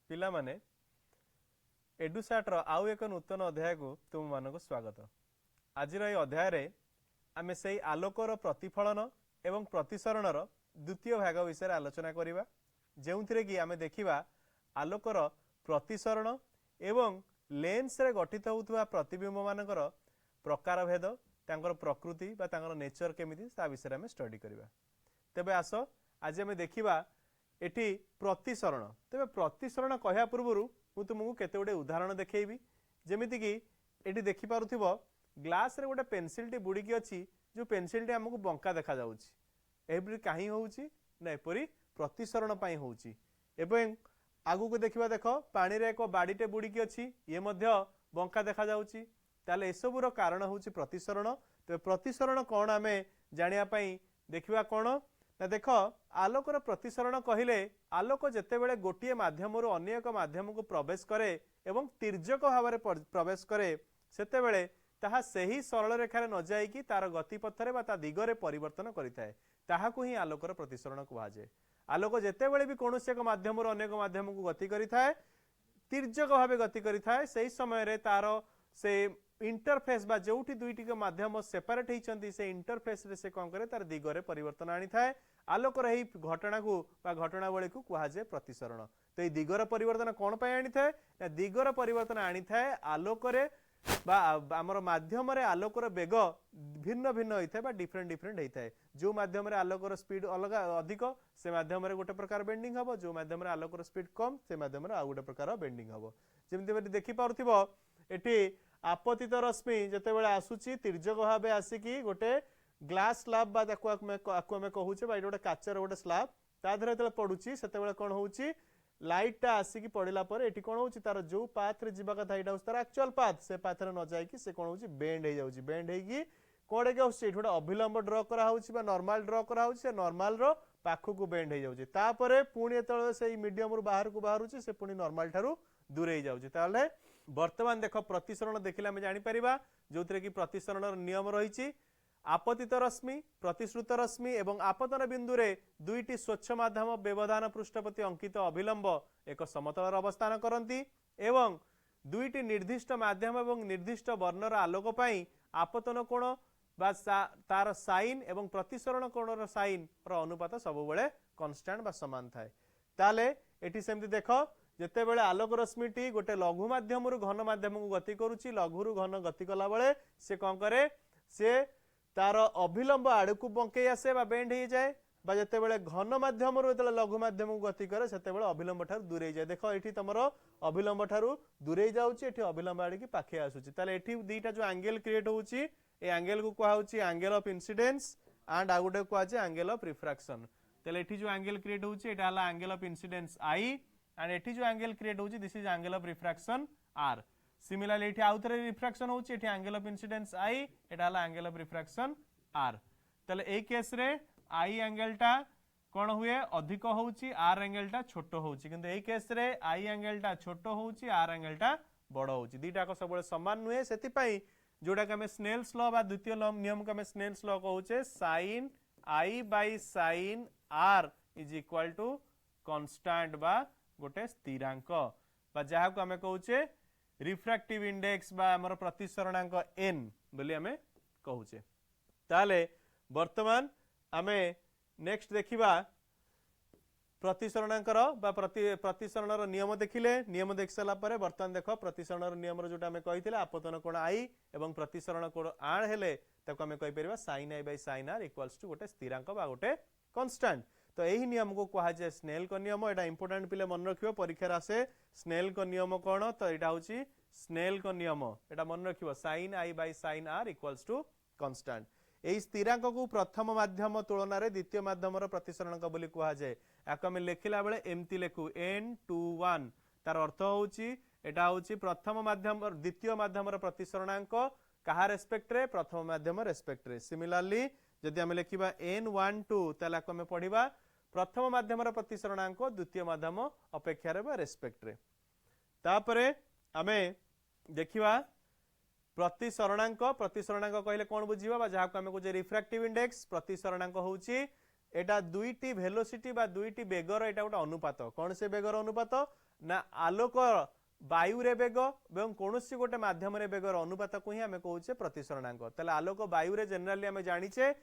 पिला माने एडुसाटर आउ एक नूतन अध्याय को तुम मानक स्वागत। आज अध्याय रे आमे से आलोकर प्रतिफलन एवं प्रतिसरणर द्वितीय भाग विषय आलोचना करिबा, जेउथिरे कि आमे देखिबा आलोकर प्रतिसरण एवं लेंस रे गठित होउथुवा प्रतिबिंब मानकर प्रकार भेद, तांकर प्रकृति बा तांकर नेचर केमिति ता विषय आमे स्टडी करिबा। तेबे आसो आज आमे देखिबा एटी प्रतिसरण। तेबे प्रतिसरण कहया पूर्व मु तुमको केते गोटे उदाहरण देखैबी, जेमिति कि एटी देखि पारुथिबो ग्लास रे गोटे पेंसिल टी बुड़ी की अछि, जो पेंसिल टी हमको बंका देखा जाउछि। एबरी काहे होउछि ना एपरी प्रतिसरण पई होउछि। एवं आगु को देखिबा, देखो पानी रे एको बाडी टे बुड़ी की अछि, ये मध्य बंका देखा जाउछि। ताले एसबुर कारण होउछि प्रतिसरण। तो प्रतिसरण कोन आमे जानिया पई देखिबा कोन ना, देख आलोकर प्रतिसरण कहले आलोक जेतेबेले गोटे माध्यम अन्य एक माध्यम को प्रवेश करे एवं तिर्यक भाव में प्रवेश करे, सेतेबेले ताहा सही सरल रेखार न जाइकी तार गतिपथरे बा ता दिगरे परिवर्तन करिथाए, ताहाकु ही आलोकर प्रतिसरण कुहाजे। आलोक जेतेबेले भी कौन एक माध्यम अन्य एक माध्यम को गति करिथाए, तिर्यक भाव गति करिथाए, सही समय रे तार से इंटरफेस बा जोठी दुईटी के माध्यम सेपरेट होइचंती, से इंटरफेस रे से कौन करे तार दिगरे परिवर्तन आनी थाए। आलोकर एही घटना को बा घटनावली को कुहाजे प्रतिसरण। तो ये दिगर परिवर्तन कौन पाई आनी थाए ना, दिगर परिवर्तन आनी थाए आलोकरे बा हमर माध्यम रे आलोकर बेग भिन्न भिन्न होइथाए बा डिफरेंट डिफरेंट होइथाए। जो माध्यम रे आलोकर स्पीड अलग अधिक से माध्यम रे गोटे प्रकार बेंडिंग हबो, जो माध्यम रे आलोकर स्पीड कम से माध्यम रे आ गोटे प्रकार बेंडिंग हबो। जेमति देखि पारुथिबो एठी आपतित रश्मि जेतेबेले आसुची तिर्यक भावे आसिकी गोटे ग्लास स्लैब बा आकु आमे कहूचे बा गोटे काचर गोटे स्लैब ता धरे जेतेबेले पडुची सेतेबेले कोन होउची, लाइट टा आसिकी पड़िला पर एठी कोन होउची तार जो पाथ रे जीवा कथा एटा तार एक्चुअल पाथ, से पाथ रे न जाई कि से कोन होउची बेंड हे जाउची। बेंड हेकी कोडे के होउची एठी गोटे अभिलंब ड्रा करा होउची बा नॉर्मल ड्रा करा होउची, से नॉर्मल रो पाखु को बेंड हे जाउची। तापरे पुणी एतळे से मीडियम रो बाहर को बाहरुची, से पुणी नॉर्मल ठारू दूर हे जाउची। ताले वर्तमान देख प्रतिसरण देखिले आमे जानि परिबा, जोथरे कि प्रतिसरणर नियम रहिची आपतित रश्मि, प्रतिश्रुत रश्मि एवं आपतन बिंदु रे दुईटी स्वच्छ माध्यम व्यवधान पृष्ठप्रति अंकित अभिलंब एक समतल अवस्थान करती एवं दुईटी निर्दिष्ट माध्यम एवं निर्दिष्ट वर्णर आलोक पई आपतन कोण बा तार साइन एवं प्रतिसरण कोणर साइन रो अनुपात सब बेले कांस्टेंट बा समान थाए। ताले एठी सेमति देखो जेतेबेले आलोक रश्मिटी गोटे लघु माध्यम घन माध्यम को गति करुची, लघु घन गति कला बेले से कौन करे, से तार अभिलंब आड़ को बंके आसे बा बेंड हो जाए, बा जेतेबेले घन माध्यम लघु माध्यम को गति करे सेतेबेले अभिलंब ठारू दूरे जाए। देखो एठी तमरो अभिलंब ठारू दूरे जाउची, एठी अभिलंब आड़ की पाखे आसुची। ताले एठी दीटा जो एंगल क्रिएट होउची, ए एंगल को कहा होउची एंगल ऑफ इंसिडेंस एंड आ गुटे कहा जे एंगल ऑफ रिफ्रैक्शन। ताले एठी जो एंगल क्रिएट होउची एटा हला angle of incidence I and एठी जो एंगल क्रिएट होउची this is angle of refraction R. Similarly एठी आउथरे रिफ्रैक्शन होउची, एठी एंगल ऑफ इंसिडेंस आई, एटा हला एंगल ऑफ रिफ्रैक्शन आर। ताले ए केस रे आई एंगल टा कोन हुए अधिक होउची, आर एंगल टा छोटो होउची, किंतु ए केस रे आई एंगल टा छोटो होउची, आर एंगल टा बड़ो होउची। दीटा को सबले समान नुहे, सेति पई जोडा के हमें स्नेल्स लॉ बा द्वितीय नियम को हमें स्नेल्स लॉ कहूचे sin i by sin r is equal to constant बा गोटे स्थिरांक, बा जहा को हमें कहूचे रिफ्रैक्टिव इंडेक्स बा हमर प्रतिसरणांक n बोली हमें कहूचे। ताले वर्तमान आमे नेक्स्ट देखिबा प्रतिसरणांकर बा प्रतिसरणर नियम देखिले। नियम देख साला परे वर्तमान देखो प्रतिसरणर नियम जोटा हमें कहिथिले आपतन कोण आई एवं प्रतिसरण कोण आर हेले ताको हमें कहि परिबा sin i by sin r equals to गोटे स्थिरांक बा गोटे कांस्टेंट। तो यही नियम को कहा जाय स्नेल को नियम। एटा इंपोर्टेंट पिले मन रखियो, परीक्षा रे आसे स्नेल को नियम कोन, तो एटा होची स्नेल को नियम। एटा मन रखियो sin i by sin r equals to constant. एही स्थिरांक को प्रथम माध्यम तुलना रे द्वितीय माध्यम प्रतिसरणांक बोली कहा जाय। याको हम लिखिला बेले एमती लेखु n21, तार अर्थ होची एटा होची प्रथम माध्यम द्वितीय माध्यम प्रतिसरणांक कहा रेस्पेक्ट रे, प्रथम माध्यम रेस्पेक्ट रे। सिमिलरली जदि हम लिखिबा n12 ताला को हम पढिबा प्रथम माध्यम प्रतिसरणांक द्वितीय माध्यम अपेक्षा रे बा रेस्पेक्ट रे। तापरे हमें देखिबा प्रतिसरणांक कहले कोन बुझिबा बा जहा को हमें को रिफ्रैक्टिव इंडेक्स। प्रतिसरणांक होउची एटा दुईटी वेलोसिटी बा दुईटी बेगर एटा गोटे अनुपात। कौन से बेगर अनुपात ना आलोक वायु रे बेग एवं कौन गोटे मध्यम बेगर अनुपात को ही आम कहे प्रतिसरणांक। ताले आलोक वायु रे जनरली आम जाचे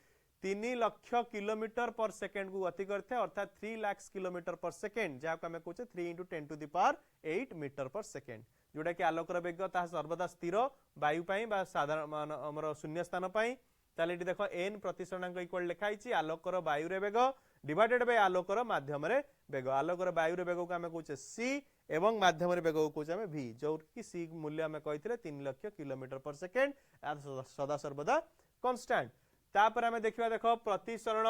3 लाख किलोमीटर पर सेकेंड को गति करते अर्थात 3 लाख किलोमीटर पर सेकेंड जहाँ आम कहे 3 × 10⁸ मीटर पर सेकेंड जोटा कि आलोकर बेग ता सर्वदा स्थिर वायु साधारण आमर शून्य स्थान ताले देख एन प्रतिसरणांक इक्वल लिखाई आलोकर वायु रे बेग डिवाइडेड बाय आलोकर माध्यम रे बेग। आलोकर वायु रे बेग को आम कहे सी एवं माध्यम रे बेग को कहे वी जो कि सी मूल्य आम कही 3 लाख किलोमीटर पर सेकेंड सदा सर्वदा कांस्टेंट। तापर आम देखा देख प्रतिसरण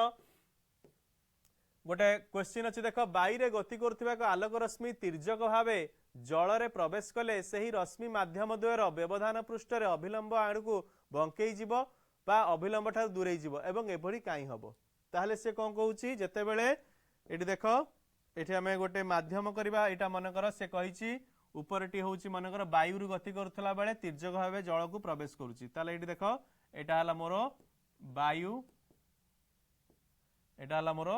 गोटे क्वेश्चन अच्छे देख बाईरे गति करुवा एक आलोक रश्मि तिर्यक भाव जल रे प्रवेश कले सही रश्मि माध्यम द्वयर व्यवधान पृष्ठ रे अभिलंब आड़ को बंकई जीव बा अभिलंब ठार दूरे जीव एवं एभली काई हबो। ताहले से कौन कहूची जेतेबेले एठी देख एठी आमे गोटे माध्यम करबा एटा मनकर से कहिची ऊपरटी होची मनकर वायु रु गति करथला बेले तिर्यक भाव जल को प्रवेश करूची। ताहले एठी देख एटा हला मोर वायु एटा हला मोर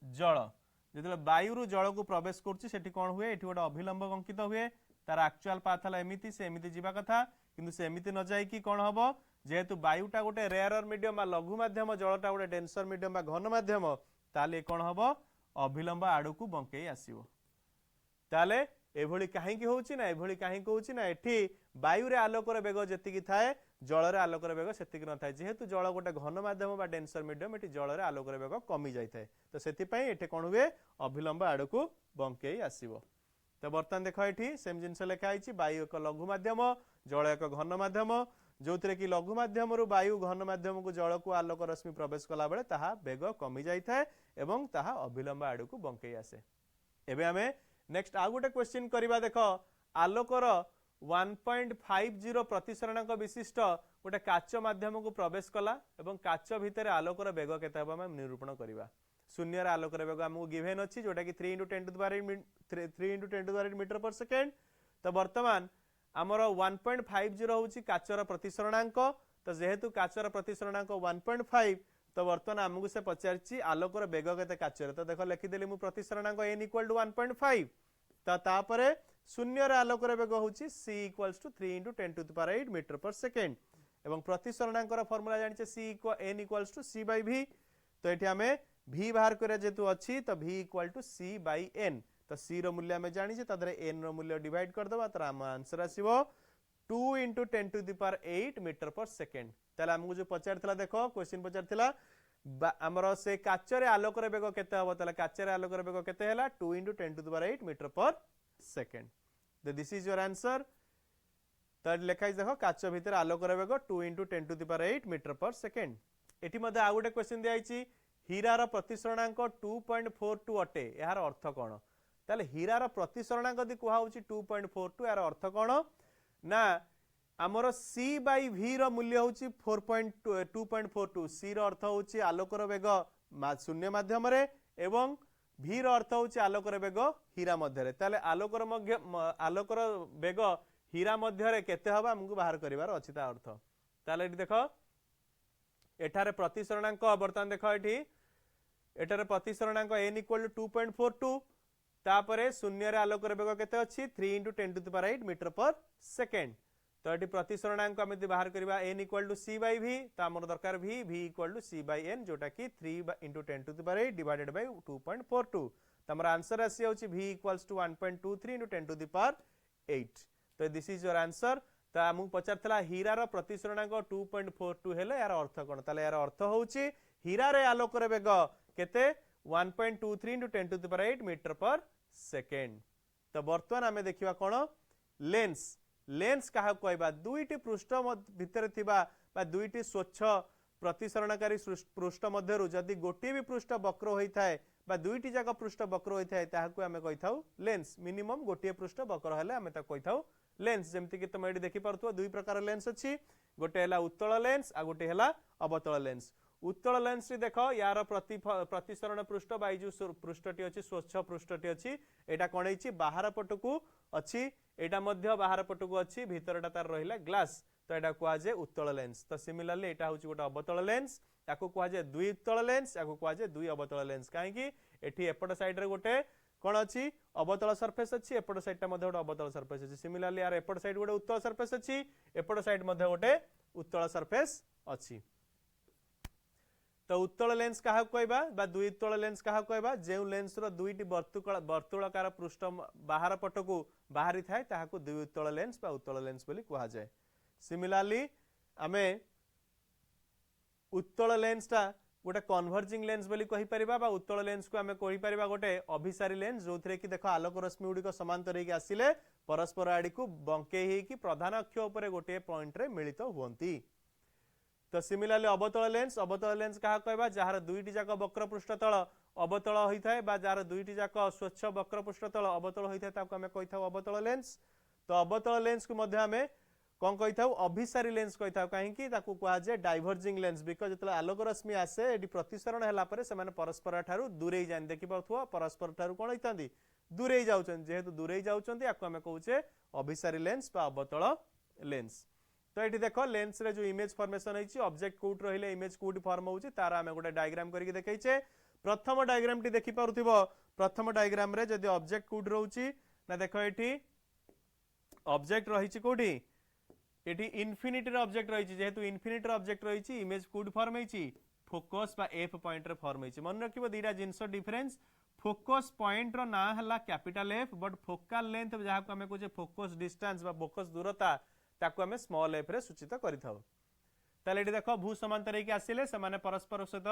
जल जो वायु रु जल को प्रवेश करुच्ची कौन हुए ये गोटे अभिलंब अंकित हुए तार एक्चुअल पाथ है एमती से एमती जीवा कथा किंतु से एमती न जाइकी कौन हम जेहेतु वायुटा गोटे रेयर मीडियम लघु माध्यम जलटा गोटे डेंसर मीडियम घन माध्यम ताले कौन हम अभिलंब आड़ को बंकई आसो। ताले एभली कहीं होची ना एभली कहीं होची ना एठी वायु रे आलोकर बेग जेतिकी थाए जल रे आलोकर बेग सेतिकी न थाए जेहेतु जल गोटे घन माध्यम बा डेंसर मीडियम एठी जल रे आलोकर बेग कमी जाय थाए तो सेति पई एठी कोन हुए अभिलंब आड़ को बंकई आसीबो। तो बर्तमान देख एठी सेम जिंस लिखा आइछि वायु एक लघु माध्यम जल एक घन माध्यम जो थे कि लघु माध्यम वायु घन माध्यम को जल को आलोक रश्मि प्रवेश कला बेले ताहा बेग कमी जाय थाए एवं ताहा अभिलंब आड़ को बंकई आसे। एबे आमे नेक्स्ट आ गोटे क्वेश्चन करबा देख आलोकर 1.50 प्रतिसरणांक विशिष्ट गोटे काच माध्यम को प्रवेश कला एवं काच भितर आलोकर बेग केते हबा हम निरूपण करबा। शून्य रे आलोकर बेग हमको गिवन अछि जोटा कि 3 × 10⁸ मीटर पर सेकेंड। तो वर्तमान आमर 1.50 होची काचर प्रतिसरणांक तो जेहेतु काचर प्रतिसरणांक 1.5 तो वर्तमान आमको से पचारची आलोकर बेग केते काचर तो देख लिखिदेली मु प्रतिसरणांक n = 1.5 तो तापरे शून्य रे आलोकर बेग होची c = 3 × 10⁸ मीटर पर सेकेंड एवं प्रतिसरणांकर फार्मूला जानिचे n = c/v तो एठी हमें v बाहर करे जेतु अछि तो v = c/n तो c रो मूल्य हमें जानिचे तदरे n रो मूल्य डिवाइड कर दबा तो हम आंसर आसीबो 2 × 10⁸ मीटर पर सेकेंड। ताले हमको जो पचारथिला देखो क्वेश्चन पचारथिला हमर से काचरे आलोकर बेग केते हबो ताले काचरे आलोकर बेग केते हला 2 × 10⁸ मीटर पर सेकेंड। तो दिस इज योर आंसर। तो लेखाइ देखो काच भीतर आलोकर बेग 2 × 10⁸ मीटर पर सेकेंड। एठी मध्ये आ गोटे क्वेश्चन दियाइछि हीरार प्रतिसरणांक 2.42 अटे यार अर्थ कोन ताले हीरार प्रतिसरणांक दि कुहा होछि 2.42 यार अर्थ कोन ना आमर c/v रो मूल्य होछि 2.42 c रो अर्थ होछि आलोकर बेग शून्य माध्यम रे एवं v रो अर्थ होछि आलोकर बेग हीरा मध्य रे ताले आलोकर बेग हीरा मध्य रे केते हबा हमकु बाहर करिवार अछि ता अर्थ। ताले एठी देखो एठारे प्रतिसरणांक वर्तमान देखो एठी एटारे प्रतिसरणांक n = 2.42 तापरे शून्य रे आलोकर बेग केते अछि 3 × 10⁸ मीटर पर सेकेंड। तो एटी प्रतिसरणांक हम बाहर करबा n = c/v तो हमर दरकार v = c/n जोटा कि 3 × 10⁸ डिवाइडेड बाय 2.42 तो हमर आंसर आसी होछि v = 1.23 × 10⁸। तो दिस इज योर आंसर। तो हमहु पचारथला हीरार प्रतिसरणांक 2.42 हेले यार अर्थ कोन ताले यार अर्थ होछि हीरा रे आलोकर बेग केते 1.23 × 10⁸ मीटर पर सेकेंड। तो वर्तमान आमे देखिबा कोन लेंस लेंस कहा कहबा दुईटी पृष्ठ भितर थिबा बा दुईटी स्वच्छ प्रतिसरणकारी पृष्ठ मध्यरु जदि गोटे भी पृष्ठ वक्र होई थाए बा दुईटी जाक पृष्ठ वक्र होई थाए ताहाकु आमे कहि थाउ लेंस मिनिमम गोटे पृष्ठ वक्र हेले आमे ता कहि थाउ लेंस। जेमति कि तुम एडी देखि परथुवा दुई प्रकार लेंस अछि गोटे हला उत्तल लेंस आ गोटे हला अवतल लेंस। उत्तल लेंस रे देखो यार प्रतिसरण पृष्ठ बाई जो पृष्ठटी अछि स्वच्छ पृष्ठटी अछि एटा कोन हेछि बाहर पटकू अछि एटा मध्य बाहर पटकू अछि भीतरटा तार रहिला ग्लास तो एटा कुआ जे उत्तल लेंस। तो सिमिलरली एटा होछि गोटे अवतल लेंस याको कुआ जे दुई उत्तल लेंस याको कुआ जे दुई अवतल लेंस काहे कि एठी एपट साइड रे गोटे कौन अच्छी अवतल सरफेस अच्छी एपट साइड गोटे अवतल सरफेस अच्छी सिमिलारली यार एपट साइड गोटे उत्तल सरफेस अच्छी एपट साइड गोटे उत्तल सरफेस अच्छी तो उत्तल लेंस क्या कहबा दुई उत्तल लेंस क्या कहबा जो लेंस रो दुईटी वर्तुलाकार पृष्ठ बाहर पट को बाहरी थाए ताहाकू दुई उत्तल लेंस बा उत्तल लेंस बोली कहा जाए सिमिलारली आमे उत्तल लेंस टा गोटे कन्वर्जिंग लेंस बोली कहि परिबा बा उत्तल लेंस को आमे कहि परिबा गोटे अभिसारी लेंस जो थरे कि देखो आलोक रश्मि गुडी को समांतर हेकि आसिले परस्पर आड़ी को बंके हेकि प्रधान अक्ष ऊपर गोटे पॉइंट रे मिलित हुवंती तो सिमिलारली अवतल लेंस क्या कहबा जार दुईटी जाक वक्र पृष्ठतल अवतल होता है बा जार दुईटी जाक स्वच्छ वक्र पृष्ठतल अवतल होता है ताको आमे कहि थाउ अवतल लेंस तो अवतल लेंस को मध्ये आमे कौन कही था अभिसारी लेंस कही था कहीं कह जाए डाइवर्जिंग लेंस बिकज जो आलोक रश्मि आसे ये प्रतिसरण है से परस्पर ठारू दूरे जाए देखि पार्थुवा परस्पर ठारू कौन होता दूरे जाउछन जेहेतु दूरे जाउछन याको आमे कहूचे अभिसारी लेंस बा अवतल लेंस तो ये देख लेंस रे जो इमेज फॉर्मेशन है ऑब्जेक्ट कोट रहिले इमेज कोट फॉर्म होउची तार आमे गोटे डायग्राम करके देखैछे प्रथम डायग्राम टी देखि पारुथिबो प्रथम डायग्राम रे जदी ऑब्जेक्ट कोट रहउची ना देखो एठी ऑब्जेक्ट रहिची कोठी एठी इन्फिनिटी ऑब्जेक्ट रही जेहेतु इन्फिनिटी ऑब्जेक्ट रही इमेज कोड फॉर्म होती फोकस बा एफ पॉइंट रे फॉर्म होती मन रखिबो दीटा जिंस डिफरेंस फोकस पॉइंट रो ना हला capital F but focal length जहाँ को आमे कहूचे फोकस डिस्टेंस बा फोकस दूरता ताको आमे स्मॉल एफ रे सूचित करिथाउ ताले एठी देखो भू समांतर हेकि आसिले से माने परस्पर सहित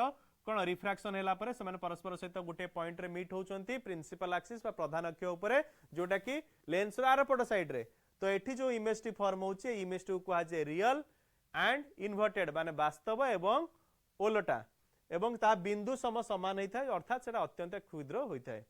कोन रिफ्रैक्शन हैला परे से माने परस्पर सहित गोटे पॉइंट रे मीट होचंती प्रिंसिपल एक्सिस बा प्रधान अक्ष ऊपर जोटा कि लेंस रो आरपट साइड रे तो एठी जो इमेज टी फॉर्म होचे इमेज टू कहा जाय रियल एंड इन्वर्टेड माने वास्तव एवं ओलटा एवं ता बिंदु सम समान होता है अर्थात सेटा अत्यंत क्षुद्र होता है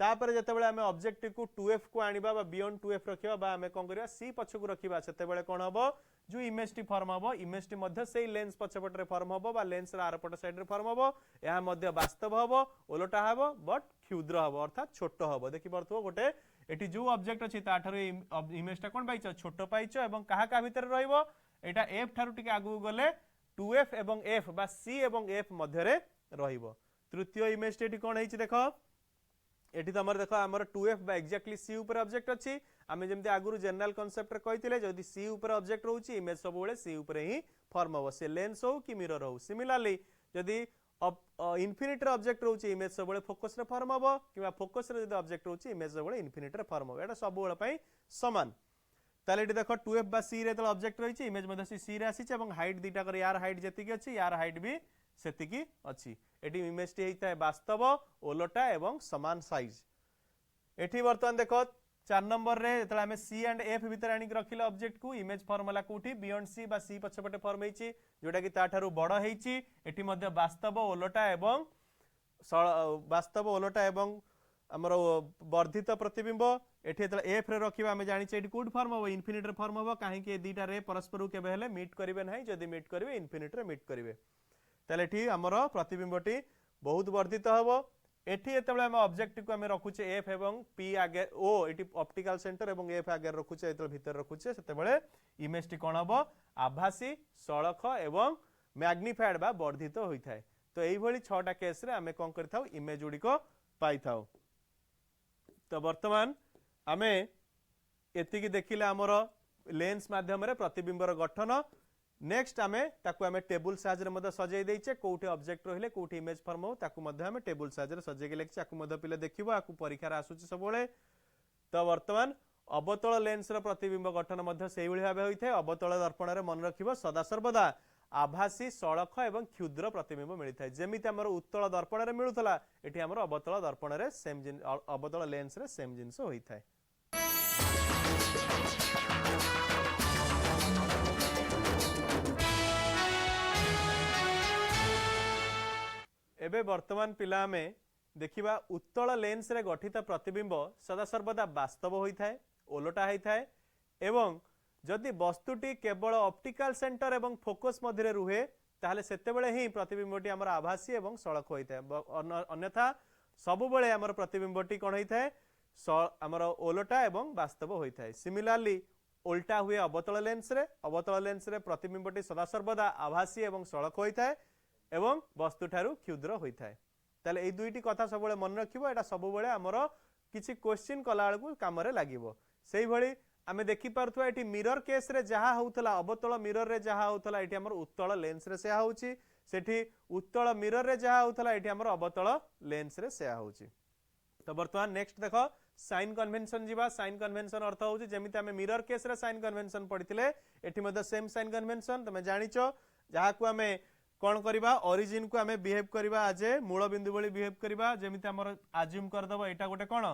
तापर जेतेबेले आमे ऑब्जेक्ट को 2f को आनिबा बा बियॉन्ड 2f रखिबा बा आमे कोन करिया c पछ को रखिबा सेतेबेले कोन हबो जो इमेज टी फॉर्म हबो इमेज टी मध्ये सेही लेंस पछपट रे फॉर्म हबो बा लेंस रा आरपट साइड रे फॉर्म हबो या मध्ये वास्तव हबो ओलटा हबो बट क्षुद्र हबो अर्थात छोट हबो देखि परथो गोटे एटी जो ऑब्जेक्ट अछि ताठारो इमेज टा कोन पाइछ छोट पाइछ एवं काहा का भीतर रहइबो एटा f ठारू टिके आगु गले 2f एवं f बा c एवं f मध्ये रे रहइबो तृतीय इमेज टी कोन हेछि देखो एटी तमर देखो हमर 2f बा एक्जेक्टली c ऊपर ऑब्जेक्ट अछि आमे जेमते आगुरु जनरल कांसेप्ट रे कहितिले जदी c ऊपर ऑब्जेक्ट रहउछि इमेज सब बेले c ऊपर ही फॉर्म हो से लेंस हो कि मिरर हो सिमिलरली जदी इन्फिनिटी ऑब्जेक्ट रहउछि इमेज सब बेले फोकस रे फॉर्म हो किबा फोकस रे जदी ऑब्जेक्ट रहउछि इमेज सब बेले इन्फिनिटी रे फॉर्म हो एटा सब बेले पई समान ताले एटी देखो 2f बा c रे त ऑब्जेक्ट रहिछि इमेज मध्ये c रे आसीछि एवं हाइट दीटा कर यार हाइट जति के अछि यार हाइट भी सेतिकी अछि एटी इमेज टी हेता है वास्तव ओलटा एवं समान साइज एठी वर्तमान देखो 4 नंबर रे जतला हमें c एंड f भीतर आनी रखिले ऑब्जेक्ट को इमेज फॉर्मूला कोठी बियॉन्ड c बा c पछपटे फॉर्म हेछि जोटा कि ता ठारू बड़ हेछि एठी मध्ये वास्तव ओलटा एवं हमर वर्धित प्रतिबिंब एठी तला f रे रखिबा हमें जानि छै एठी कोड फॉर्म हो इन्फिनिटी रे फॉर्म हो काहे कि दीटा रे परस्पर केबे हेले मीट करिवे नाही जदी मीट करिवे इन्फिनिटी रे मीट करिवे ताले एठी हमर प्रतिबिंबटी बहुत वर्धित हबो एठी एतबेले हम ऑब्जेक्ट को हम रखुचे f एवं p आगे o एठी ऑप्टिकल सेंटर एवं f आगे रखुचे एतल भीतर रखुचे सेतेबेले इमेज टी कोन हबो आभासी सळख एवं मैग्निफाइड बा वर्धित होइथाय तो एई भली 6टा केस रे हमें कोन करथाउ इमेज उडी को पाइथाउ तो वर्तमान हमें एतिकी देखिले हमर लेंस माध्यम रे प्रतिबिंबर गठन नेक्स्ट आमे ताकू आमे टेबुल साइज रे मध्य सजाई देइचे कोठी ऑब्जेक्ट रहिले कोठी इमेज फॉर्म हो ताकू मध्य आमे टेबुल साइज रे सजाई के लेखि आकू मध्य पिले देखिबो आकू परीक्षा रे आसुची सबोले तो वर्तमान अवतल लेंस रो प्रतिबिंब गठन मध्य सेही भली भाबे होइथे अवतल दर्पण रे मन रखिबो सदा सर्वदा आभासी सळख एवं क्षुद्र प्रतिबिंब मिलिथाय जेमिति हमर उत्तल दर्पण रे मिलुतला एठी हमर अवतल दर्पण रे सेम अवतल लेंस रे सेम जिंस होइथाय एबे वर्तमान पिला में देखिबा उत्तल लेंस रे गठित प्रतिबिंब सदा सर्वदा वास्तव होइथाय ओलटा होइथाय एवं जदि वस्तुटी केवल ऑप्टिकल सेंटर एवं फोकस मध्य रुहे ताहले सेतेबेले ही प्रतिबिंबटी हमर आभासी एवं सळख होइथाय अन्यथा सबु बेले हमर प्रतिबिंबटी कोन होइथाय हमर ओलटा एवं वास्तव होइथाय सिमिलरली उल्टा हुए अवतल लेंस रे प्रतिबिंबटी सदा सर्वदा आभासी एवं सळख होइथाय एवं वस्तु ठारू क्षुद्र होइथाय ताले ए दुईटी कथा सब बेले मन रखिबो एटा सब बेले हमर किसी क्वेश्चन कला बेलू कम लगे से भली आम देखिपे ये मिरर केस रे जहाँ होता अवतल मिरर रे जहाँ होता ये उत्तल लेंस रे सेया होची सेठी उत्तल मिरर रे जहाँ होता ये अवतल लेंस रे सेया होची। तो बर्तमान नेक्स्ट देख साइन कन्वेंशन जीवा साइन कन्वेंशन अर्थ होची जेमिति आमे मिरर केस रे साइन कन्वेंशन पढ़िथिले एठी मध्ये सेम साइन कन्वेंशन तमे जानिचो जहाँ को आमे कोन करबा ओरिजिन को आमे बिहेव करबा आज मूल बिंदु भली बिहेव करबा जेमिति हमर अज्यूम कर दबो एटा गोटे कोन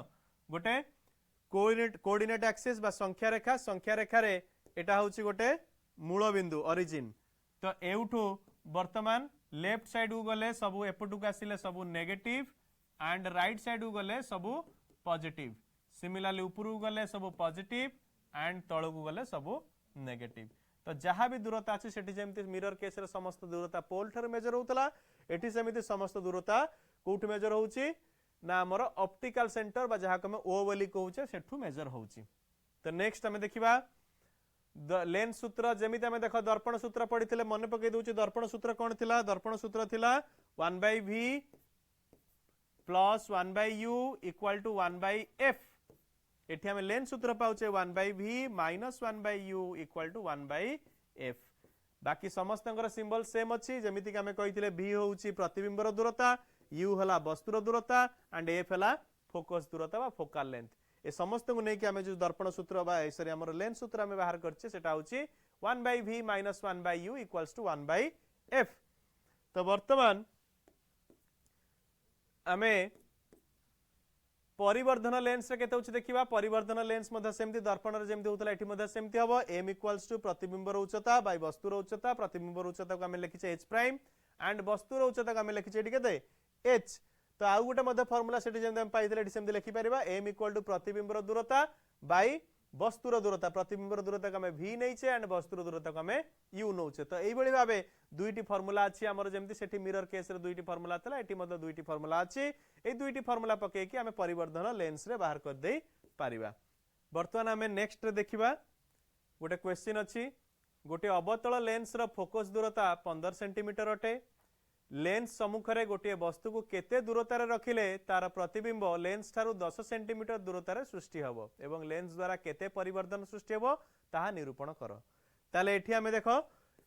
गोटे कोऑर्डिनेट एक्सिस बा संख्या रेखा रे एटा होची गोटे मूल बिंदु ओरिजिन। तो एउठू वर्तमान लेफ्ट साइड को गले सबु एपटू को आसिले सबु नेगेटिव एंड राइट साइड को गले सबु पॉजिटिव सिमिलरली ऊपर को गले सबु पॉजिटिव एंड तळ को गले सबु नेगेटिव। तो जहाँ भी दूरता अच्छी सेठी जेमती मिरर केस रे समस्त दूरता पोल ठर मेजर होतला एठी सेमिति समस्त दूरता कोठ मेजर होउची ना हमर ऑप्टिकल सेंटर बा जहाँ को हम ओ बोली कहूचे सेठू मेजर होउची। तो नेक्स्ट हमें देखिबा लेंस सूत्र जेमिति हमें देख दर्पण सूत्र पढ़िथिले मन पकई दउची दर्पण सूत्र कोन थिला दर्पण सूत्र थिला 1/v + 1/u = 1/f एठी हमें लेंस सूत्र पाउचे 1/v - 1/u = 1/f। बाकी समस्तंकर सिंबल सेम अछि जेमिति कि हमें कहिथिले v होउची प्रतिबिंबर दूरता u हला वस्तुर दूरता एंड f हला फोकस दूरता बा फोकल लेंथ ए समस्त को नेकी हमें जो दर्पण सूत्र बा सॉरी हमर लेंस सूत्र हमें बाहर करछे सेटा होची 1/v - 1/u = 1/f। तो वर्तमान हमें परिवर्धन लेंस रे केते होची देखिबा परिवर्धन लेंस मध्ये सेमति दर्पण रे जेमति होतला एठी मध्ये सेमति हबो m = प्रतिबिंबर उच्चता बाय वस्तुर उच्चता प्रतिबिंबर उच्चता को हमें लिखिचे h प्राइम एंड वस्तुर उच्चता को हमें लिखिचे एठी केते h। तो आउ गोटे मध्ये फार्मूला सेठी जेमति हम पाइथिले एठी सेमति लिखि परिबा m = प्रतिबिंबर दूरता बाय वस्तुर दूरता प्रतिबिंबर दूरता को हमें v नैचे एंड वस्तुर दूरता को हमें u नौचे। तो एई बळी भाबे दुईटी फार्मूला अछि हमर जेमति सेठी मिरर केस रे दुईटी फार्मूला तला एठी मध्ये दुईटी फार्मूला अछि ए दुईटी फार्मूला पके कि हमें परिवर्धन लेंस रे बाहर कर देई पारिबा। वर्तमान हमें नेक्स्ट रे देखिबा गोटे क्वेश्चन अछि गोटे अवतल लेंस रो फोकस दूरता 15 सेंटीमीटर अटे लेंस सम्मुखरे गोटे वस्तु को केते दूरतार रखिले तार प्रतिबिंब लेंस ठारू 10 सेंटीमीटर दूरतार सृष्टि हबो एवं लेंस द्वारा केते परिवर्तन सृष्टि हबो ताहा निरूपण कर। ताले एठी हमें देखो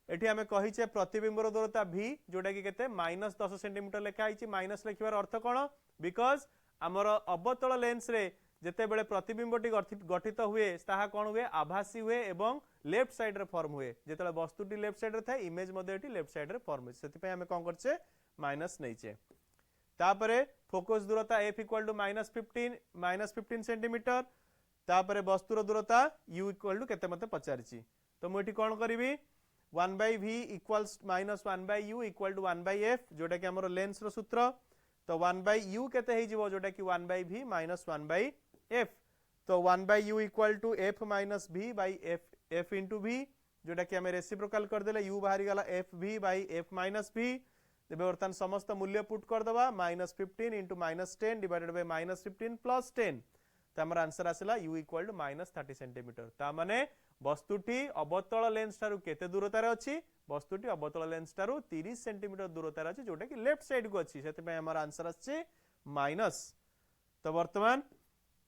एठी हमें कहिचे प्रतिबिंबर दूरता v जोटा कि केते -10 सेंटीमीटर लेखा आइची माइनस लेखिबार अर्थ कोन बिकॉज हमर अवतल लेंस रे जेते बेले प्रतिबिंबटी गठित हुए ताहा कोन हुए आभासी हुए एवं लेफ्ट साइड रे फॉर्म हुए जेतले वस्तुटी लेफ्ट साइड रे थाए इमेज मध्ये एटी लेफ्ट साइड रे फॉर्म हुए सेति पे हमें कोन करछे माइनस नैचे। तापरे फोकस दूरता f = -15 सेंटीमीटर तापरे वस्तुर दूरता u = केते मते पचारिची। तो मु एठी कोन करबी 1/v = -1/u = 1/f जोटा कि हमर लेंस रो सूत्र। तो 1/u केते हे जिवो जोटा कि 1/v - 1/f। तो 1/u = f - v f * v जोटा कि हमें रेसिप्रोकल कर देले u बाहरी गला fv / f - v तेबे वर्तमान समस्त मूल्य पुट कर दबा -15 * -10 / -15 + 10 तो हमर आंसर आसला u = -30 सेंटीमीटर। ता माने वस्तुटी अवतल लेंस ठारू केते दूरतार अछि वस्तुटी अवतल लेंस ठारू 30 सेंटीमीटर दूरतार अछि जोटा कि लेफ्ट साइड को अछि सेते पे हमर आंसर आछि माइनस। तो वर्तमान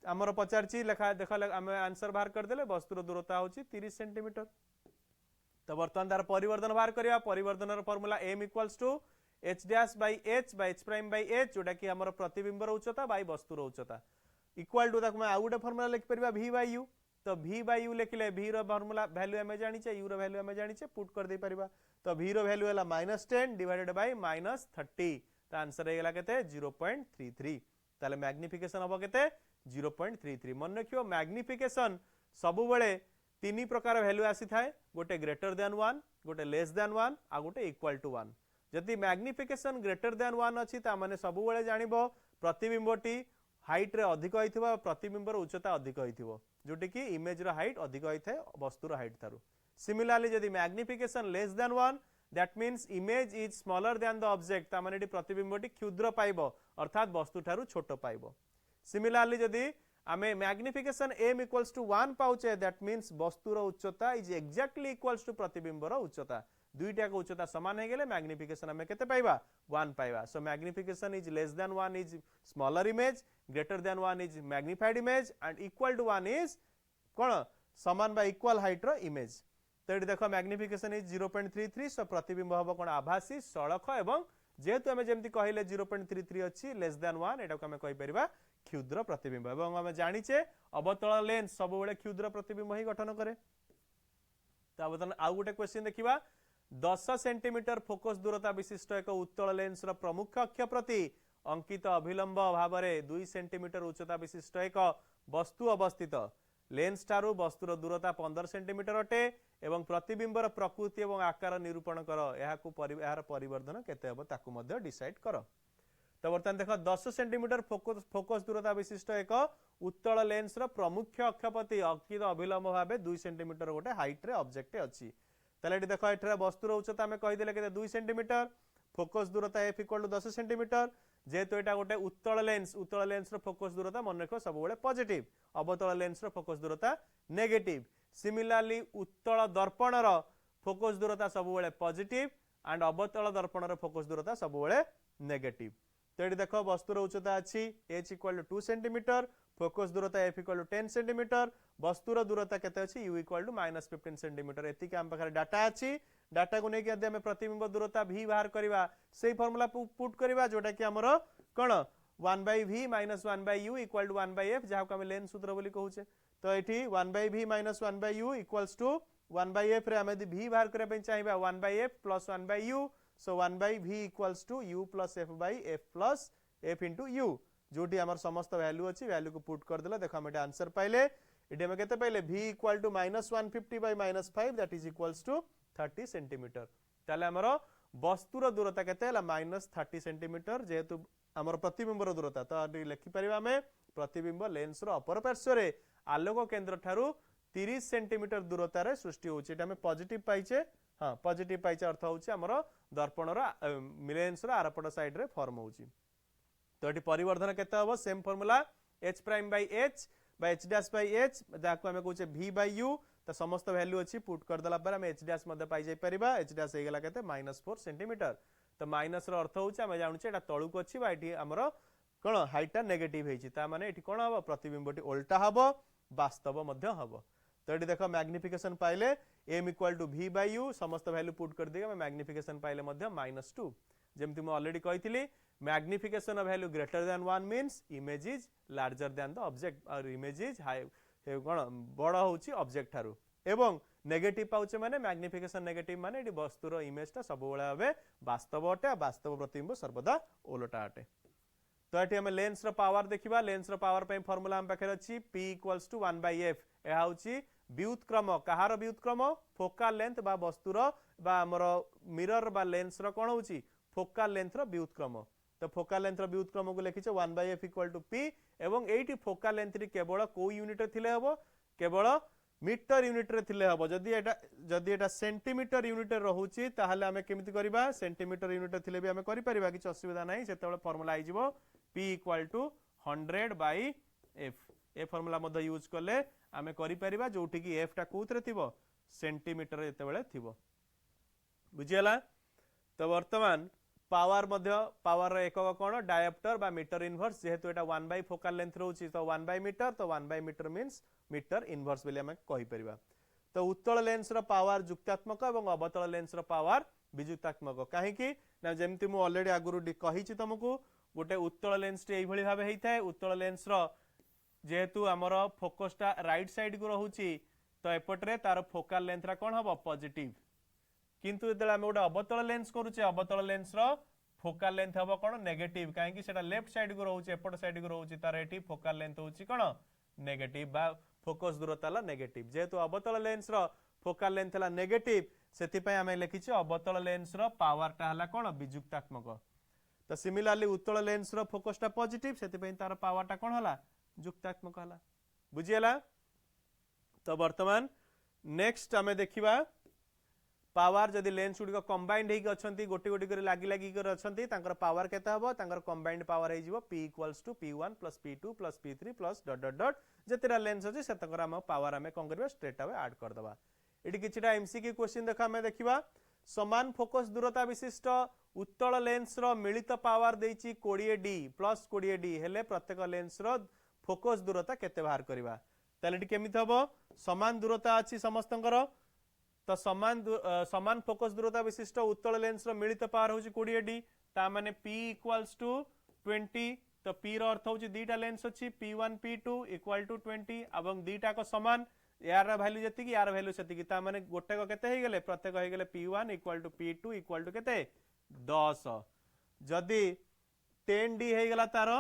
हमर पचारची लेखा देखा हम आंसर बाहर कर देले वस्तुर दूरता होछि 30 सेंटीमीटर। तो वर्तमान तार परिवर्तन बाहर करिया परिवर्तनर फार्मूला m = h'/h/h' जोटा कि हमर प्रतिबिंबर उच्चता बाय वस्तुर उच्चता इक्वल टू ताकू आ गुटे फार्मूला लिख परबा v/u। तो v/u लिखले v रो फार्मूला वैल्यू हमें जानिचे u रो वैल्यू हमें जानिचे पुट कर दे परबा। तो v रो वैल्यू हला -10 डिवाइडेड बाय -30 तो आंसर हे गेला केते 0.33 ताले मैग्निफिकेशन हबो केते 0.33। मन रखियो मैग्निफिकेशन सब बेले तीन प्रकार वैल्यू आसी थाए गोटे ग्रेटर देन 1 गोटे लेस देन 1 आ गोटे इक्वल टू 1। जदि मैग्निफिकेशन ग्रेटर देन 1 अछि ता माने सब बेले जानिबो प्रतिबिंबटी हाइट रे अधिक होइथिबो प्रतिबिंबर उच्चता अधिक होइथिबो जोटी कि इमेज रो हाइट अधिक होइथे वस्तु रो हाइट थारु। सिमिलरली जदि magnification less than 1 that means image is smaller than the object ता माने प्रतिबिंबटी क्षुद्र पाइबो अर्थात वस्तु थारु छोट पाइबो। सिमिलरली जदि आमे मैग्निफिकेशन m = 1 पाउचे दैट मीन्स वस्तुर उच्चता इज एक्जेक्टली इक्वल्स टू प्रतिबिंबर उच्चता दुईटा को उच्चता समान हो गले मैग्निफिकेशन आम केते पाइबा 1 पाइबा। So magnification is less than 1 is smaller image, greater than 1 is magnified image and equal to 1 is कौन समान बा इक्वल हाइट रो इमेज। तो ये देख मैग्निफिकेशन इज 0.33। सो प्रतिबिंब हम कौन आभासी सड़क एवं जेहेतु आम जमी कहले 0.33 अच्छी लेस देन 1 एटा को आम कहीपर क्षुद्र प्रतिबिंब एवं आम जाचे अवतल लेंस सब क्षुद्र प्रतिबिंब ही गठन करे। तो बर्तमान आउ गोटे क्वेश्चन देखा 10 सेंटीमीटर फोकस दूरता विशिष्ट एक उत्तल लेंस प्रमुख अक्ष प्रति अंकित अभिलंब भाव में 2 सेंटीमीटर उच्चता विशिष्ट एक वस्तु अवस्थित। लेंस ठारू वस्तुर दूरता 15 सेंटीमीटर अटे एवं प्रतिबिंबर प्रकृति एवं आकार निरूपण कर यार परिवर्धन केते हबो ताकू मध्य डिसाइड कर। तो बर्तमान देख 10 सेंटीमीटर फोकस दूरता विशिष्ट एक उत्तल लेंस प्रमुख अक्षपति अंकित अभिलंब भाव 2 सेंटीमीटर गोटे हाइट रे ऑब्जेक्ट अच्छी। ताले देख एठारे वस्तुर उच्चता आम कहीदेले के 2 सेंटीमीटर, फोकस दूरता एफ इक्वल टू 10 सेंटीमीटर। जेहेतु यहाँ गोटे उत्तल लेंस फोकस दूरता मन रख सब पॉजिटिव, अवतल लेंस फोकस दूरता नेगेटिव। सिमिलरली उत्तल दर्पणर फोकस दूरता सब पॉजिटिव एंड अवतल दर्पणर फोकस दूरता सब नेगेटिव। तो ये देख वस्तुर उच्चता अच्छी h equal to 2 centimetre, focus दूरता f इक्वल टू 10 सेंटीमीटर, वस्तुर दूरता केते अछि u इक्वल टू -15 सेंटीमीटर। एतिक आम पाखरे डाटा अछि। डाटा को लेके यदि आम प्रतिबिंब दूरता v बाहर करबा सेही फार्मूला पुट करबा जोटा कि हमर कोन 1/v - 1/u equal to 1/f जहा को हम लेंस सूत्र बोली कहूचे। तो एठी 1/v - 1/u equals to 1/f रे हम यदि v बाहर करे पई चाहिबा 1/f + 1/u। So 1/v equals to u + f/f + f into u जोटी आमर समस्त वैल्यू अच्छी वैल्यू को पुट कर देला। देखो हम एटा आंसर पाइले। एटी हम केते पाइले v equal to -150 / -5 that is equals to 30 centimetre. ताले हमर वस्तुर दूरता केते हला -30 सेंटीमीटर जेहेतु हमर प्रतिबिंबर दूरता। तो लिखि परिबा हमें प्रतिबिंब लेंस रो अपर पार्श्व रे आलोक केंद्र ठारू 30 सेंटीमीटर दूरता रे सृष्टि होची। एटा हमें पॉजिटिव पाइचे। हाँ पॉजिटिव पाइचे अर्थ होची हमर दर्पणर लेंस रो आरपट साइड रे फॉर्म होची। तो ये परिवर्धन केते हबो same formula h prime by h by h dash by h जाको हमें कहूचे v बाय u। तो समस्त वैल्यू अच्छी पुट कर देला पर हम h डैश मध्ये पाई जाय परिबा। h डैश हे गेला केते -4 सेंटीमीटर। तो माइनस रो अर्थ होचे हम जानुचे एटा तळु को अछि बा एठी हमरो कोन हाइटटा नेगेटिव हेछि। ता माने एठी कोन हबो प्रतिबिंबटी उल्टा हबो वास्तव मध्ये हबो। तो ये देख मैग्निफिकेशन पाइले m equal to v by u समस्त वैल्यू पुट कर दे हम मैग्निफिकेशन पाइले मध्ये -2। जेमति म ऑलरेडी कहितली magnification of value greater than 1 means image is larger than the object और इमेज इज हाई कोन बड़ होची ऑब्जेक्ट थारु एवं नेगेटिव पाउचे माने मैग्निफिकेशन नेगेटिव माने एडी वस्तुर इमेजटा सब बेला भाबे वास्तव अटे वास्तव प्रतिबिंब सर्वदा ओलटा अटे। तो एठी हम लेंस रो पावर देखिबा। लेंस रो पावर पे फार्मूला हम पाखरे अछि p इक्वल्स टू 1/f। एहा होची व्युत्क्रम कहार व्युत्क्रम फोकल लेंथ बा वस्तुर बा हमर मिरर बा लेंस रो कोन होची फोकल लेंथ रो व्युत्क्रम। तो फोकल लेंथ रो व्युत्क्रम को लिखिছে 1/f इक्वल टू p एवं एठी फोकल लेंथ री केवल को यूनिट थिले हबो केवल मीटर यूनिट रे थिले हबो। जदी एटा सेंटीमीटर यूनिट रे रहउची ताहाले हमें केमिति करबा सेंटीमीटर यूनिट थिले भी हमें करि परिबा कि असुविधा नाही। सेतेबेले फार्मूला आइ जिवो p इक्वल टू 100/f। ए फार्मूला मध्ये यूज करले हमें करि परिबा जोठी कि f टा कोथरे थिबो सेंटीमीटर रे जेतेबेले थिबो। बुझियला। तो वर्तमान पावर मध्य पावर एकक कोन डायोप्टर बा मीटर इनवर्स जेहेतु एटा 1 फोकल लेंथ रहउची तो 1 मीटर तो 1 मीटर मींस मीटर इनवर्स बेले हमें कहि परिबा। तो उत्तल लेंस रो पावर जुक्तात्मक एवं अवतल लेंस रो पावर विजुक्तात्मक काहे कि ना जेमति मु ऑलरेडी आगुरु कहिछि तुमको गोटे उत्तल लेंस टे एई भली भाबे हेइथाय। उत्तल लेंस रो जेहेतु हमर फोकसटा राइट साइड को रहउची तो एपटरे तार फोकल लेंथ रा कोन हबो पॉजिटिव। किंतु जेतले हम गोटे अवतल लेंस करूचे अवतल लेंस रो फोकल लेंथ हबो कोन नेगेटिव काहे कि सेटा लेफ्ट साइड को रहउचे एपट साइड को रहउची तार एठी फोकल लेंथ होची कोन नेगेटिव बा फोकस दूरता ला नेगेटिव। जेहेतु अवतल लेंस रो फोकल लेंथ ला नेगेटिव सेति पय हमें लिखिছে अवतल लेंस रो पावर टा हला कोन विजुक्तात्मक। तो सिमिलरली उत्तल लेंस रो फोकस टा पॉजिटिव सेति पय तार पावर टा कोन हला जुक्तात्मक हला। बुझियला। तो वर्तमान नेक्स्ट हमें देखिबा पावर जदि लेंस गुडी कंबाइंड हेक अछंती गोटी गोटी करे लागी लागी करे अछंती तांकर पावर केता हबो तांकर कंबाइंड पावर हे जिवो p equals to p1 + p2 + p3 + dot dot dot जेतेरा लेंस अछि सेतकर हम पावर हमें कोन करबा स्ट्रेट अवे ऐड कर दबा। एटी किछटा एमसीक्यू क्वेश्चन देखा हमें देखिबा। समान फोकस दूरता विशिष्ट उत्तल लेंस रो मिलित पावर देछि 20D प्लस 20D हेले प्रत्येक लेंस रो फोकस दूरता केते बाहर करबा ताले केमिति हबो समान दूरता अछि समस्तंकर तो समान फोकस दूरता विशिष्ट उत्तल लेंस रो मिलित पावर होछि 20D ता माने P इक्वल्स टू 20 तो P रो अर्थ होछि दीटा लेंस अछि P1 P2 इक्वल टू 20 एवं दीटा को समान यार वैल्यू जति यार वैल्यू सेति ता माने गोटे को केते हे गेले प्रत्येक हे गेले P1 equal to P2 equal to केते 10 जदि 10D हे गेला तारो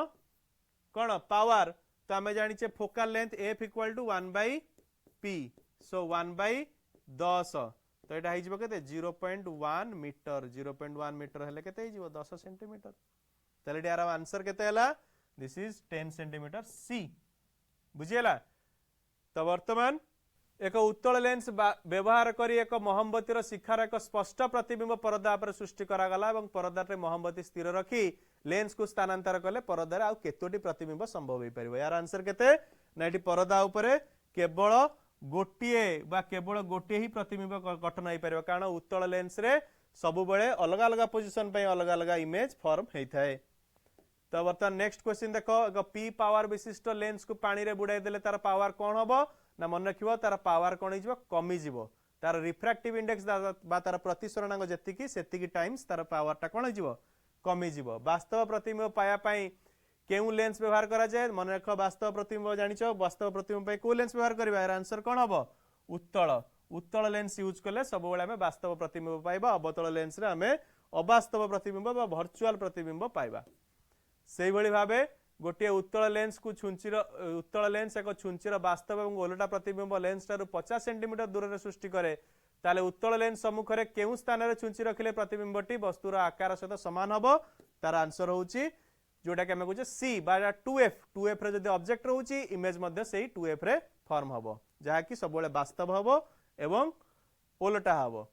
कोन पावर तो आमे जानि छे focal length F equal to 1/P so 1/10 तो एटा हिजबो केते 0.1 मीटर 0.1 मीटर हेले केते हिजबो 10 सेंटीमीटर तले यार आंसर केते हला दिस इज 10 सेंटीमीटर सी बुझियला तो वर्तमान एक उत्तल लेंस व्यवहार करी एक मोहम्बतीर शिखार एक स्पष्ट प्रतिबिंब परदा पर सृष्टि करा गला एवं परदा रे मोहम्बती स्थिर रखी लेंस को स्थानांतर कले परदा रे आ केतोटी प्रतिबिंब संभव होई परिबो यार आंसर केते नाइटी परदा ऊपर केवल गोटिए बा केवल गोटिए ही प्रतिबिंब गठन होई परिबो कारण उत्तल लेंस रे सब बेले अलग अलग पोजीशन पे अलग अलग इमेज फॉर्म हेई थाए तो बर्तमान नेक्स्ट क्वेश्चन देखो एक पी पावर विशिष्ट लेंस को पानी रे बुड़ाई देले तार पावर कोन हबो ना मन रखिबो तार पावर कोन हिजबो कमी जिवो तार रिफ्रैक्टिव इंडेक्स बा तार प्रतिसरणांग जेतिकी सेतिकी टाइम्स तार पावर ता कोन हिजबो कमी जिवो वास्तव प्रतिबिंब पाया पई केउ लेंस व्यवहार करा जाय मन रख वास्तव प्रतिबिंब जानिछो वास्तव प्रतिबिंब पई को लेंस व्यवहार करबा यार आंसर कोन हबो उत्तल लेंस यूज करले सब बेले हमें वास्तव प्रतिबिंब पाइबा अवतल लेंस रे हमें अवास्तव प्रतिबिंब बा वर्चुअल प्रतिबिंब पाइबा सेही भली भाबे गोटे उत्तल लेंस को उत्तल लेंस एक छुंचीर वास्तव एवं ओलटा प्रतिबिंब लेंस टारु 50 सेंटीमीटर दूर रे सृष्टि करे ताले उत्तल लेंस सम्मुख रे केउ स्थान रे छुंची रखिले प्रतिबिंबटी वस्तुर आकार सहित समान हबो तार आंसर होउची जोटा कि हमें कहूँ सी बा 2F रे जदि ऑब्जेक्ट रहउची इमेज मध्ये सेही 2F रे फॉर्म हबो जहा कि सब बेले वास्तव हबो एवं ओलटा हबो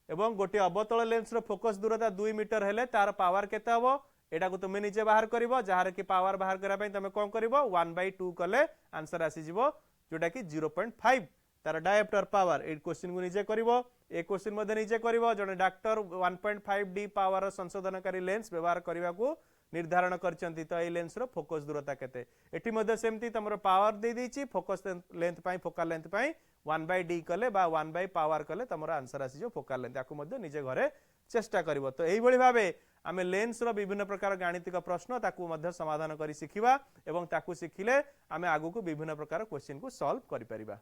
एवं गोटे अवतल लेंस रो फोकस दूरता 2 मीटर हेले तार पावर केते हबो एटा को तुम निजे बाहर करिवो जहार कि पावर बाहर करा पई तमे कोन करिवो 1/2 कले आंसर आसी जिवो जोटा कि 0.5 तार डायोप्टर पावर ए क्वेश्चन को निजे करिवो ए क्वेश्चन मध्ये निजे करिवो जने डॉक्टर 1.5D पावर संशोधनकारी लेंस व्यवहार करिवा को निर्धारण करचंती तो ए लेंस रो फोकस दूरता केते एठी मध्ये सेमती तमरो पावर दे देछि फोकस लेंथ पई फोकल लेंथ पई 1/D कले बा 1/ पावर कले तमरो आंसर आसी जो फोकल लेंथ याकु मध्ये निजे घरे चेष्टा करिवो तो एही भली भाबे आमे लेंस रो विभिन्न प्रकार गाणितिक प्रश्न ताकू मध्ये समाधान करी सिखिबा एवं ताकू सिखिले आमे आगु को विभिन्न प्रकार क्वेश्चन को सॉल्व करि परिबा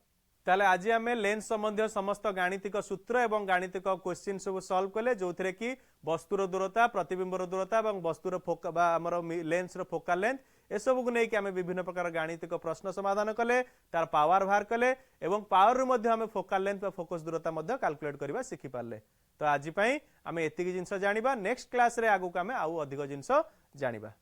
ताले आज आमे लेंस संबंधी समस्त गाणितिक सूत्र एवं गाणितिक क्वेश्चन सब सॉल्व कले जोथरे कि वस्तुर दूरता प्रतिबिंबर दूरता एवं वस्तुर फोक बा हमर लेंस रो फोकल लेंथ ए सब को नै कि आमे विभिन्न प्रकार गाणितिक प्रश्न समाधान कले तार पावर बाहर कले एवं पावर रो मध्ये आमे फोकल लेंथ बा फोकस दूरता मध्ये कैलकुलेट करबा सिखि पारले तो आज पई आमे एतिकी जिंस जानिबा नेक्स्ट क्लास रे आगु को आमे आउ अधिक जिंस जानिबा।